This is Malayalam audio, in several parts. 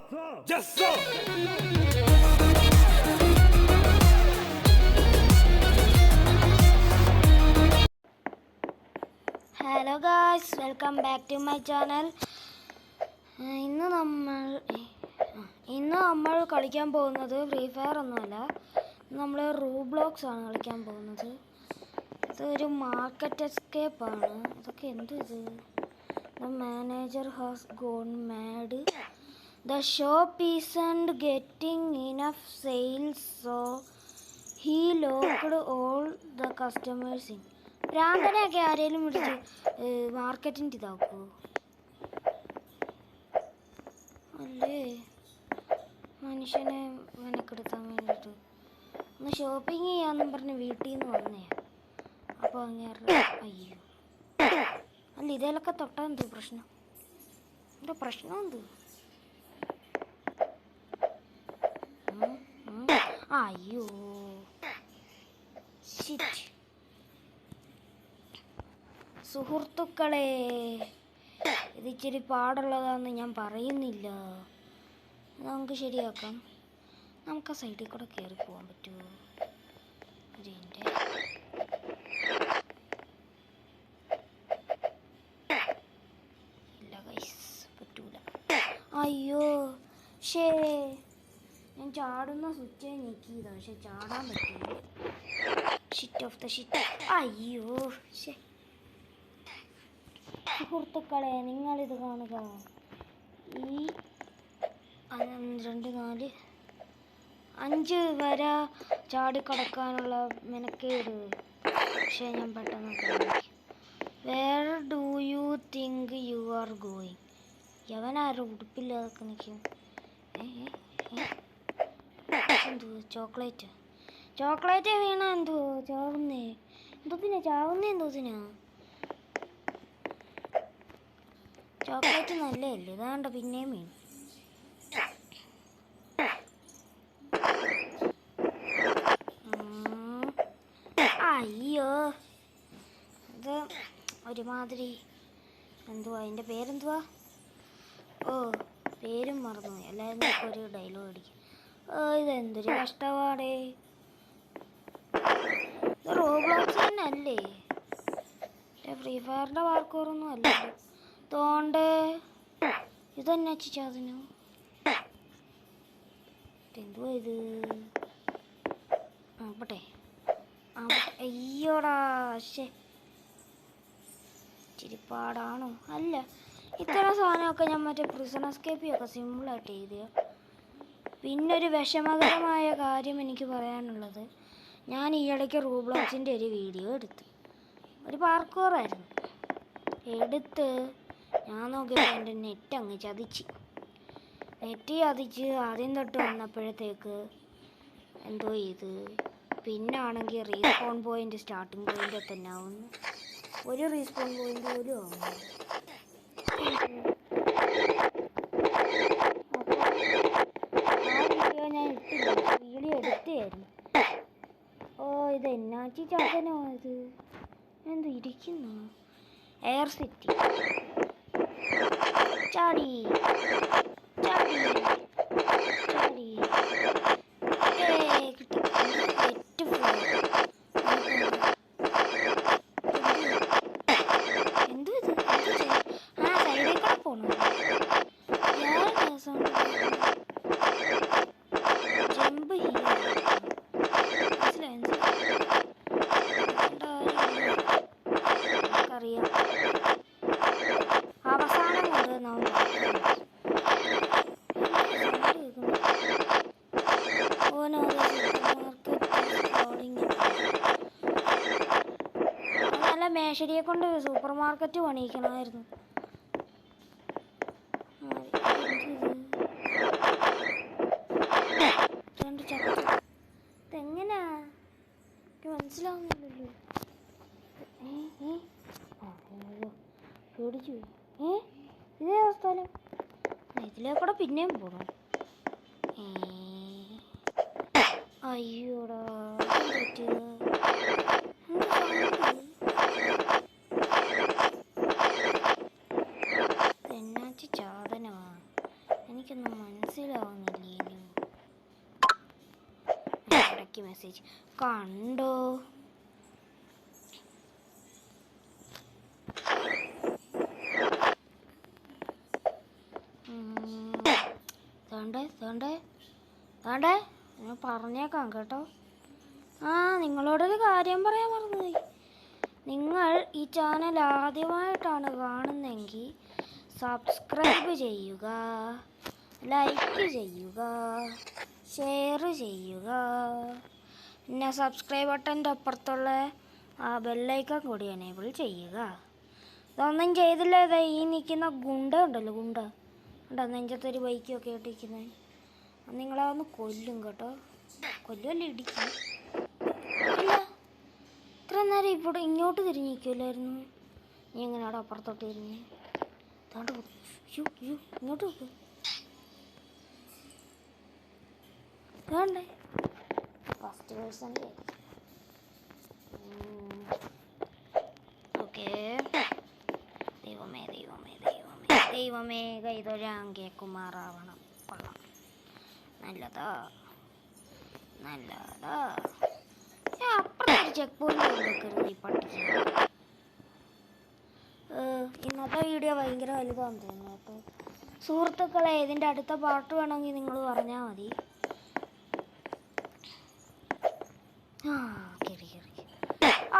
Yes, sir. Hello guys, welcome back to my channel. ഇന്ന് നമ്മൾ കളിക്കാൻ പോകുന്നത് ഫ്രീ ഫയർ ഒന്നുമല്ല, നമ്മൾ റൂബ്ലോക്സ് ആണ് കളിക്കാൻ പോകുന്നത്. ഇതൊരു മാർക്കറ്റ് എസ്കേപ്പാണ്. ഇതൊക്കെ എന്ത് ഇത്? The manager has gone mad. The shop isn't getting enough sales, so he locked all the customers in. ഭ്രാന്തനെയൊക്കെ ആരെങ്കിലും വിളിച്ച് മാർക്കറ്റിൻ്റെ ഇതാക്കൂ അല്ലേ? മനുഷ്യനെ മെനക്കെടുത്താൻ വേണ്ടിയിട്ട് ഒന്ന് ഷോപ്പിംഗ് ചെയ്യാമെന്നും പറഞ്ഞ് വീട്ടിൽ നിന്ന് വന്നേ. അപ്പോൾ അങ്ങനെ അയ്യോ, അല്ല ഇതിലൊക്കെ തൊട്ടാ എന്ത് പ്രശ്നം? എന്താ പ്രശ്നം? എന്ത്? അയ്യോ ഷിറ്റ്. സുഹൃത്തുക്കളെ, ഇത് ഇച്ചിരി പാടുള്ളതാണെന്ന് ഞാൻ പറയുന്നില്ല. നമുക്ക് ശരിയാക്കാം. നമുക്ക് ആ സൈഡിൽ കൂടെ കയറി പോകാൻ പറ്റുമോ? ഇതിൻ്റെ ഇല്ല ഗൈസ്, പറ്റൂല. അയ്യോ ഷേ, ഞാൻ ചാടുന്ന സ്വിച്ച് ഞെക്കിയതാ, പക്ഷെ ചാടാൻ പറ്റില്ല. Shit of the shit. അയ്യോ ഷേ. സുഹൃത്തുക്കളെ, നിങ്ങളിത് കാണുക. ഈ 2, 4, 5 വര ചാടിക്കടക്കാനുള്ള മെനക്കേട്. പക്ഷേ ഞാൻ പെട്ടെന്ന് where do you think you are going? യവനാരും ഉടുപ്പില്ലാതൊക്കെ നിൽക്കും. എന്തോ ചോക്ലേറ്റ് വീണ എന്തോ ചാവുന്നേ? എന്തോത്തിനാ ചാവുന്നേ? എന്തോത്തിനാ? ചോക്ലേറ്റ് നല്ലതല്ലേ? ഇതാണ്ട് പിന്നെയും വീണു. അയ്യോ, ഇത് ഒരുമാതിരി എന്തുവാ അതിൻ്റെ പേരെന്തുവാ? ഓ, പേരും മറന്നു. എല്ലാവരും ഒരു ഡയലോഗ് അടിക്കും. ഇതെന്തൊരു കഷ്ടപാടേ. ഇത് റോബ്ലോക്സ് തന്നെ അല്ലേ? ഫ്രീ ഫയറിൻ്റെ പാർക്കോറൊന്നും അല്ലല്ലോ. തോണ്ടേ ഇതന്നെ ചിച്ചാതിനു. എന്തുവാ ഇത്? ആവട്ടെ. അയ്യോടാ ശേ, ചിരിപ്പാടാണോ? അല്ല, ഇത്തരം സാധനമൊക്കെ ഞാൻ മറ്റേ പ്രിസൺ എസ്കേപ്പിയൊക്കെ സിമ്പിളായിട്ട് എഴുതിയ. പിന്നൊരു വിഷമകരമായ കാര്യം എനിക്ക് പറയാനുള്ളത്, ഞാൻ ഈ ഇടയ്ക്ക് റൂബ്ലോക്സിൻ്റെ ഒരു വീഡിയോ എടുത്തു. ഒരു പാർക്കോറായിരുന്നു. എടുത്ത് ഞാൻ നോക്കിയപ്പോൾ എൻ്റെ നെറ്റ് അങ്ങ് ചതിച്ച് ആദ്യം തൊട്ട് വന്നപ്പോഴത്തേക്ക് എന്തോ ഇത്. പിന്നാണെങ്കിൽ റീസ്പോൺ പോയിൻ്റ് സ്റ്റാർട്ടിങ് പോയിൻ്റ് തന്നെ ആവുന്നു. ഒരു റീസ്പോൺ പോയിൻ്റ് പോലും ആവുന്നു. അപ്പോൾ ആ വീഡിയോ ഞാൻ ഇട്ടില്ല, വീഡിയോ എടുത്തായിരുന്നു. ഓ, ഇത് എന്നാച്ചി ചാതനോ? ഇത് എന്തോ ഇരിക്കുന്നു? Air city. ചാടി ചാടി ചാടി. കിട്ടി. എന്തോ ഇത്? ആ സൈഡിൽ കൂടെ പോണു. ജമ്പ് അറിയാം. അവസാനം കൊണ്ട് നമ്മൾ നല്ല മേശരിയെ കൊണ്ട് സൂപ്പർ മാർക്കറ്റ് പണിയിക്കണമായിരുന്നു. ഇതെങ്ങനാ എനിക്ക് മനസ്സിലാവുന്നില്ലല്ലോ. പേടിച്ചു പോയി. ഇതേ സ്ഥലം? ഇതിലേക്കൂടെ പിന്നെയും പോകണം. അയ്യോടാ, എന്നാച്ച് ചാതനമാ? എനിക്കൊന്നും മനസ്സിലായി. മനസ്സിലാവുന്നില്ല. ഇടയ്ക്ക് മെസ്സേജ് കണ്ടോ? ഞാൻ പറഞ്ഞേക്കാം കേട്ടോ. നിങ്ങളോടൊരു കാര്യം പറയാൻ മറന്നുപോയി. നിങ്ങൾ ഈ ചാനൽ ആദ്യമായിട്ടാണ് കാണുന്നതെങ്കിൽ സബ്സ്ക്രൈബ് ചെയ്യുക, ലൈക്ക് ചെയ്യുക, ഷെയർ ചെയ്യുക. പിന്നെ സബ്സ്ക്രൈബ് ബട്ടൻ്റെ അപ്പുറത്തുള്ള ആ ബെല്ലൈക്കൺ കൂടി എനേബിൾ ചെയ്യുക. ഇതൊന്നും ചെയ്തില്ല. ഈ നിൽക്കുന്ന ഗുണ്ട ഉണ്ടല്ലോ, ഗുണ്ട ഉണ്ടോ നെഞ്ചത്തൊരു ബൈക്കൊക്കെ ഇട്ടിരിക്കുന്നത്, നിങ്ങളെ ഒന്ന് കൊല്ലും കേട്ടോ. കൊല്ലുമല്ല, ഇടിക്കും. ഇല്ല, ഇത്ര നേരം ഇവിടെ ഇങ്ങോട്ട് തിരിഞ്ഞിരിക്കുമല്ലായിരുന്നു. നീ എങ്ങനെ അവിടെ അപ്പുറത്തോട്ട് തിരിഞ്ഞ് ഇങ്ങോട്ട് നോക്ക്. വേണ്ടേ ഫസ്റ്റ് പേഴ്സണിൽ. ഓക്കെ. ദൈവമേ ദൈവമേ ദൈവമേ ദൈവമേ, കൈതൊഴാൻ കേക്കുമാറാവണം. കൊള്ളാം. നല്ലതാ നല്ലതാ. അപ്പുറത്തൊരു ചെക്ക് പോയിന്റ് വെക്കരുത് ഈ പട്ടിക്ക്. ഇന്നത്തെ വീഡിയോ ഭയങ്കര വലുതാണെന്ന് തോന്നുന്നു കേട്ടോ. സുഹൃത്തുക്കളെ, ഇതിൻ്റെ അടുത്ത പാർട്ട് വേണമെങ്കിൽ നിങ്ങൾ പറഞ്ഞാൽ മതി.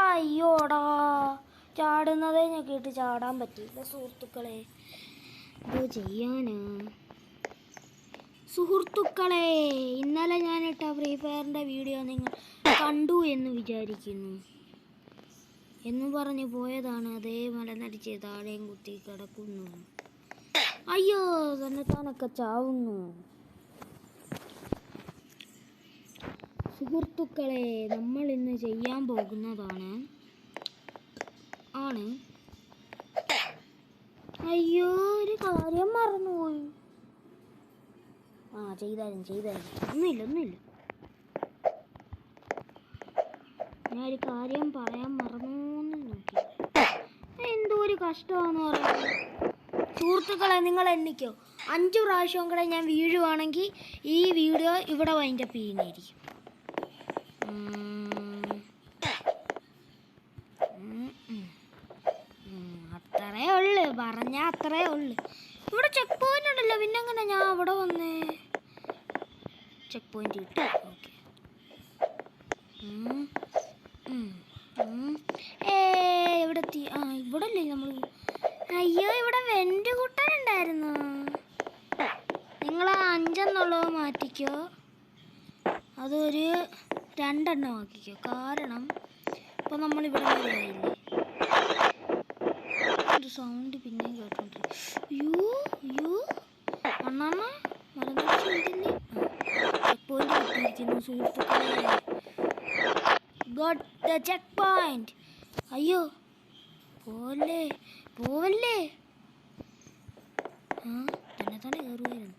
അയ്യോടാ, ചാടുന്നതേ ഞെക്കിയിട്ട് ചാടാൻ പറ്റിയില്ല സുഹൃത്തുക്കളെ. എന്തോ ചെയ്യാനാ സുഹൃത്തുക്കളെ. ഇന്നലെ ഞാനിട്ട ഫ്രീ ഫയറിൻ്റെ വീഡിയോ നിങ്ങൾ കണ്ടു എന്ന് വിചാരിക്കുന്നു. എന്ന് പറഞ്ഞു പോയതാണ്. അതേ മലനടിച്ച് താഴെയും കുത്തി കിടക്കുന്നു. അയ്യോ, തന്നെത്താനൊക്കെ ചാവുന്നു. സുഹൃത്തുക്കളെ, നമ്മൾ ഇന്ന് ചെയ്യാൻ പോകുന്നതാണ് അയ്യോ, ഒരു കാര്യം മറന്നുപോയി. ചെയ്താലും ഒന്നുമില്ല. ഞാനൊരു കാര്യം പറയാൻ മറന്നൂന്ന് നോക്കി. എന്തോ ഒരു കഷ്ടമാണെന്ന് പറയുന്നത്. സുഹൃത്തുക്കളെ, നിങ്ങൾ എണ്ണിക്കോ. 5 പ്രാവശ്യം കൂടെ ഞാൻ വീഴുവാണെങ്കിൽ ഈ വീഡിയോ ഇവിടെ വൈൻഡപ്പ് ചെയ്യുന്നതായിരിക്കും. അത്രേ ഉള്ളു, പറഞ്ഞാൽ അത്രേ ഉള്ളു. ഇവിടെ ചെക്ക് പോയിന്റ് ഉണ്ടല്ലോ, പിന്നെ എങ്ങനെ ഞാൻ അവിടെ വന്നേ? ചെക്ക് പോയിന്റ് കിട്ടും. ഓക്കെ. ഇവിടെ എത്തി. ഇവിടെ അല്ലേ നമ്മൾ? അയ്യോ, ഇവിടെ വെന്റ് കുട്ടനുണ്ടായിരുന്നു. നിങ്ങൾ 5 എന്നുള്ളത് മാറ്റിക്കോ, അതൊരു 2 എണ്ണം ആക്കിക്കോ. കാരണം ഇപ്പം നമ്മളിവിടെ വരെയായില്ലേ. ഒരു സൗണ്ട് പിന്നെയും കേട്ടോണ്ടിരിക്കും. അയ്യോ അണ്ണാ, മലനടിച്ച് വീടില്ലേ. ചെക്ക് പോയിന്റ് കിട്ടിയിരിക്കുന്നു സുഹൃത്തുക്കളെ. Got the cheque point. അയ്യോ, പോവല്ലേ. തന്നെ കയറുകയായിരുന്നു.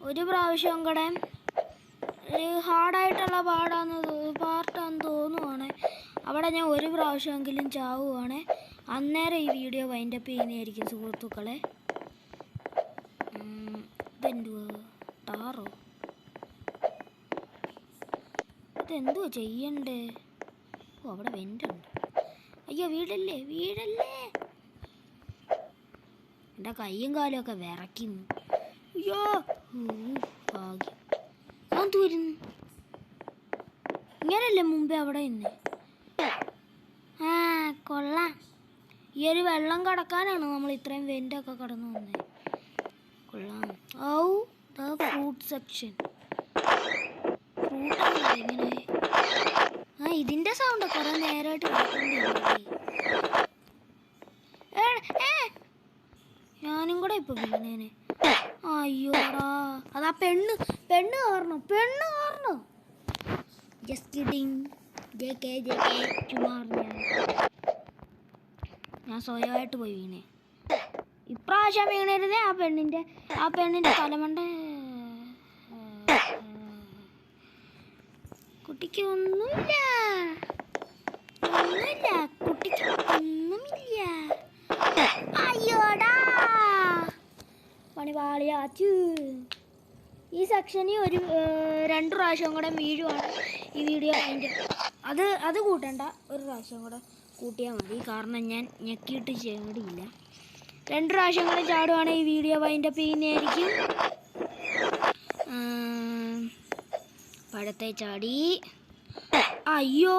ഒരു പ്രാവശ്യം കൂടെ ഹാർഡായിട്ടുള്ള പാർട്ടാന്ന് തോന്നുവാണ്. അവിടെ ഞാൻ ഒരു പ്രാവശ്യമെങ്കിലും ചാവുവാണ്. അന്നേരം ഈ വീഡിയോ വൈൻഡപ്പ് ചെയ്യുന്നതായിരിക്കും സുഹൃത്തുക്കളെ. ഇതെന്തുവാ, ടാറോ? ഇതെന്തുവാ ചെയ്യണ്ടേ? അവിടെ വെൻ്റുണ്ട്. അയ്യോ, വീടല്ലേ. എൻ്റെ കയ്യും കാലും ഒക്കെ വിറയ്ക്കുന്നു. അയ്യോ, ഭാഗ്യം. അത് വരുന്നു. ഇങ്ങനല്ലേ മുമ്പേ അവിടെ നിന്ന്? കൊള്ളാം. ഈ ഒരു വെള്ളം കടക്കാനാണ് നമ്മൾ ഇത്രയും വെൻ്റൊക്കെ കടന്നു വന്നത്. കൊള്ളാം. The fruit section. ഫ്രൂട്ടാണ് ഇങ്ങനെ. ഇതിൻ്റെ സൗണ്ട് കുറെ നേരമായിട്ട് കേട്ടോണ്ടിരിക്കും. ഞാനും കൂടെ ഇപ്പൊ വീണേനെ. അയ്യോടാ, അതാ പെണ്ണ് കാരണം. Just kidding. ഞാൻ സ്വയമായിട്ട് പോയി വീണേ. ഇപ്രാവശ്യം വീണരുതേ. ആ പെണ്ണിന്റെ തലമണ്ട. കുട്ടിക്ക് ഒന്നുമില്ല. കുട്ടിക്ക് അച്ചു ഈ സെക്ഷനിൽ ഒരു 2 പ്രാവശ്യം കൂടെ വീഴുവാണ് ഈ വീഡിയോ അതിൻ്റെ അത് കൂട്ടണ്ട, ഒരു പ്രാവശ്യം കൂടെ കൂട്ടിയാൽ മതി. കാരണം ഞാൻ ഞെക്കിയിട്ട് ചാടിയില്ല. 2 പ്രാവശ്യം കൂടെ ചാടുവാണ് ഈ വീഡിയോ അതിൻ്റെ പിന്നെയായിരിക്കും. പഴത്തെ ചാടി. അയ്യോ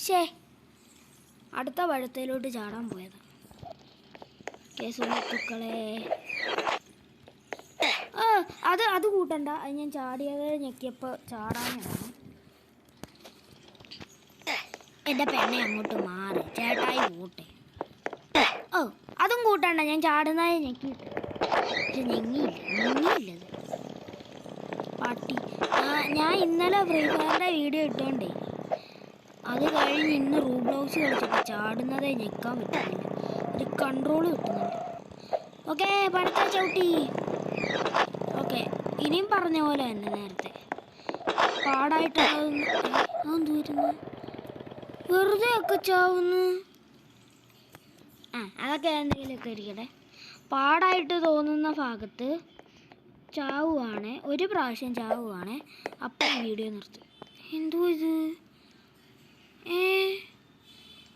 ശേ, അടുത്ത പഴത്തിലോട്ട് ചാടാൻ പോയത്. സുഹൃത്തുക്കളെ അത് കൂട്ടണ്ട, അത് ഞാൻ ചാടിയത് ഞെക്കിയപ്പോൾ ചാടാനാണ്. എൻ്റെ പെണ്ണെ അങ്ങോട്ട് മാറി ചേട്ടായി പോട്ടെ. അതും കൂട്ടണ്ട, ഞാൻ ചാടുന്നതായി ഞെക്കിയിട്ട്. പക്ഷെ ഞെങ്ങിയില്ലത് പട്ടി. ഞാൻ ഇന്നലെ ഫ്രീ ഫയറിൻ്റെ വീഡിയോ ഇട്ടോണ്ടേ അത് കഴിഞ്ഞ് ഇന്ന് റൂബ്ലോക്സ് കളിച്ചപ്പോൾ ചാടുന്നതേ ഞെക്കാൻ പറ്റുന്നില്ല, ഒരു കൺട്രോൾ കിട്ടുന്നുണ്ട്. ഓക്കെ, പടുത്ത ചവിട്ടി. ഓക്കെ, ഇനിയും പറഞ്ഞ പോലെ തന്നെ നേരത്തെ പാടായിട്ടുള്ള വെറുതെ ഒക്കെ ചാവുന്നു. അതൊക്കെ എന്തെങ്കിലുമൊക്കെ ഇരിക്കട്ടെ. പാടായിട്ട് തോന്നുന്ന ഭാഗത്ത് ചാവുവാണ്, ഒരു പ്രാവശ്യം ചാവുവാണ്, അപ്പം വീഡിയോ നിർത്തും. എന്തോ ഇത്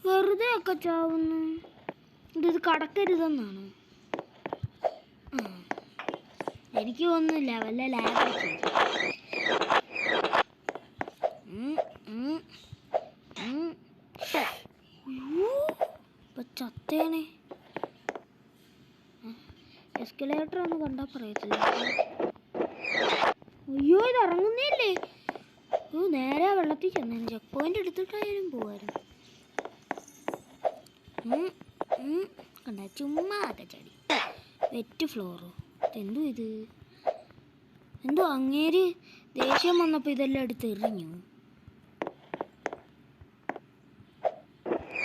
വെറുതെ ഒക്കെ ചാവുന്നു. ഇത് കടക്കരുതെന്നാണ് എനിക്ക് തോന്നുന്നില്ല. വല്ല ലാഗ് ഇപ്പൊ ചത്തേനെ. എസ്കലേറ്റർ ഒന്നും കണ്ടാ പറയത്തില്ല. അയ്യോ, ഇത് ഇറങ്ങുന്നില്ലേ? നേരെ വെള്ളത്തിൽ ചെന്നേനെ. ചെക്ക് പോയിന്റ് എടുത്തിട്ടായാലും പോവായിരുന്നു. കണ്ട ചുമ്മാ ഒക്കെ ചടി. വെറ്റ് ഫ്ലോറോ എന്തോ ഇത്? എന്തോ അങ്ങേര് ദേഷ്യം വന്നപ്പോൾ ഇതെല്ലാം എടുത്ത് എറിഞ്ഞു.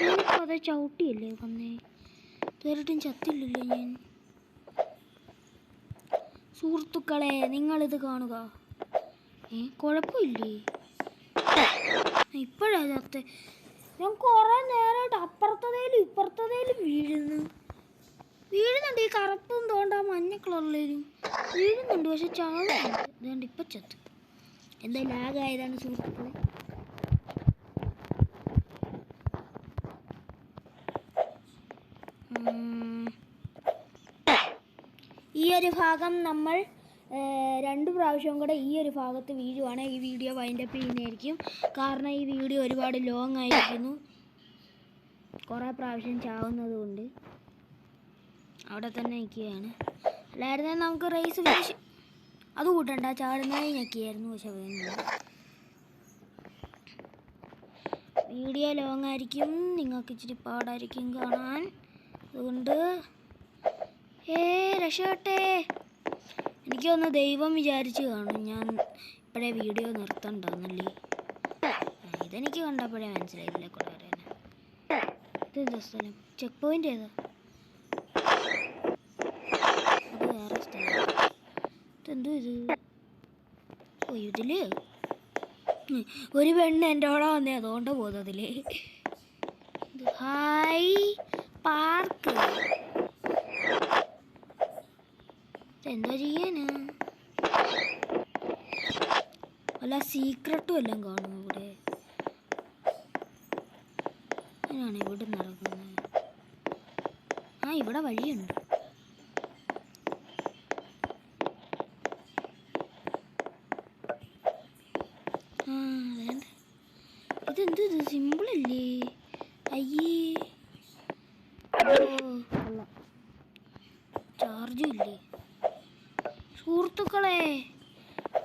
ഞാനിപ്പോൾ അതെ ചവിട്ടിയല്ലേ വന്നേ, തീർട്ടും ചത്തില്ലല്ലോ ഞാൻ. സുഹൃത്തുക്കളെ, നിങ്ങളിത് കാണുക. കുഴപ്പമില്ലേ? ഇപ്പോഴാ ചത്തെ. ഞാൻ കുറേ നേരമായിട്ട് അപ്പുറത്തതേലും ഇപ്പുറത്തതേലും വീഴുന്നുണ്ട്. ഈ കറുപ്പും തോണ്ട മഞ്ഞ കളറിലും വീഴുന്നുണ്ട്, പക്ഷെ ചാവുന്നുണ്ട്. അതുകൊണ്ട് ഇപ്പം ചത്ത്. എന്താ ലാഗായതാണ് സുഹൃത്തുക്കളെ. ഈ ഒരു ഭാഗം നമ്മൾ 2 പ്രാവശ്യം കൂടെ ഈ ഒരു ഭാഗത്ത് വീഴുവാണ്. ഈ വീഡിയോ വൈൻഡപ്പ് ചെയ്യുന്നതായിരിക്കും. കാരണം ഈ വീഡിയോ ഒരുപാട് ലോങ് ആയിരിക്കുന്നു, കുറേ പ്രാവശ്യം ചാവുന്നത് കൊണ്ട് അവിടെ തന്നെ നിൽക്കുകയാണ്. അല്ലായിരുന്നേ നമുക്ക് റേസ് ഫിനിഷ് അത് കൂട്ടണ്ട, ചാടുന്നതായി ഞെക്കിയായിരുന്നു. പക്ഷെ വേണ്ടില്ല, വീഡിയോ ലോങ് ആയിരിക്കും, നിങ്ങൾക്ക് ഇച്ചിരി പാടായിരിക്കും കാണാൻ. അതുകൊണ്ട് രക്ഷപ്പെട്ടെ. എനിക്കൊന്ന് ദൈവം വിചാരിച്ച് കാണും ഞാൻ ഇപ്പോഴേ വീഡിയോ നിർത്തണ്ടെന്നല്ലേ. ഇതെനിക്ക് കണ്ടപ്പോഴേ മനസ്സിലായില്ല. കൂടെ വരാൻ ഇതെന്താ സ്ഥലം? ചെക്ക് പോയിന്റ് ഏതാ? അത് വേറെ സ്ഥലം. ഇതെന്തോ ഇത്? ഇതില് ഒരു പെണ്ണ് എൻ്റെ കൂടെ വന്നേ, അതുകൊണ്ട് പോകുന്നതില്. Hi park. എന്താ ചെയ്യാനാ? വല്ല സീക്രട്ടും എല്ലാം കാണും ഇവിടെ. അങ്ങനെയാണ് ഇവിടെ നടക്കുന്നത്. ഇവിടെ വഴിയുണ്ട്. വേണ്ട, ഇതെന്ത് ഇത് സിമ്പിളല്ലേ? അയ്യേ, ചാർജും ഇല്ലേ സുഹൃത്തുക്കളെ?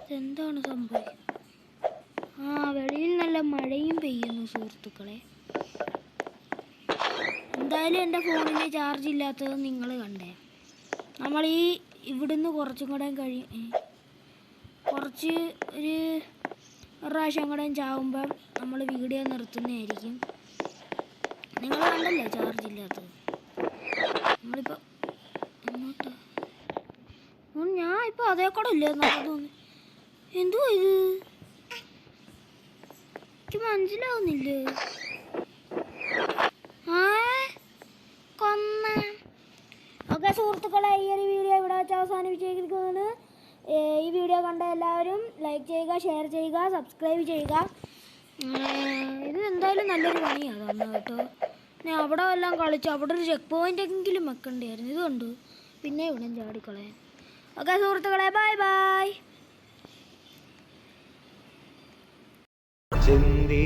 ഇതെന്താണ് സംഭവം? വെളിയിൽ നല്ല മഴയും പെയ്യുന്നു സുഹൃത്തുക്കളെ. എന്തായാലും എൻ്റെ ഫോണിന് ചാർജ് ഇല്ലാത്തത് നിങ്ങൾ കണ്ടേ. നമ്മൾ ഇവിടുന്ന് കുറച്ചും കൂടെ കുറച്ച് ഒരു പ്രാവശ്യം കൂടെ ചാവുമ്പം നമ്മൾ വീഡിയോ നിർത്തുന്നതായിരിക്കും. നിങ്ങൾ കണ്ടല്ലേ ചാർജ് ഇല്ലാത്തത്? നമ്മളിപ്പോൾ എങ്ങോട്ടാ? ഞാൻ ഇപ്പോൾ അതേ കൂടെ ഇല്ലേ തോന്നുന്നു. എന്തോ ഇത് എനിക്ക് മനസ്സിലാവുന്നില്ലേ? കൊന്ന. ഓക്കെ സുഹൃത്തുക്കളെ ഈ ഒരു വീഡിയോ ഇവിടെ വെച്ച് അവസാനിപ്പിച്ചിരിക്കുന്നതാണ്. ഈ വീഡിയോ കണ്ട എല്ലാവരും ലൈക്ക് ചെയ്യുക, ഷെയർ ചെയ്യുക, സബ്സ്ക്രൈബ് ചെയ്യുക. ഇത് എന്തായാലും നല്ലൊരു പണിയാണ് തന്നത് കേട്ടോ. ഞാൻ അവിടെ എല്ലാം കളിച്ചു, അവിടെ ഒരു ചെക്ക് പോയിൻ്റെങ്കിലും വെക്കേണ്ടിയായിരുന്നു. ഇത് കണ്ടു പിന്നെ ഇവിടെ ചാടിക്കളയാൻ. ഓക്കെ സുഹൃത്തുക്കളെ, ബൈ ബൈ. ചിന്തി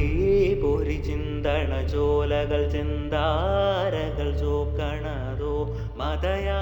പൊരി ചിന്തണ ചോലകൾ ചിന്താരകൾ ചോക്കണതോ മതയാ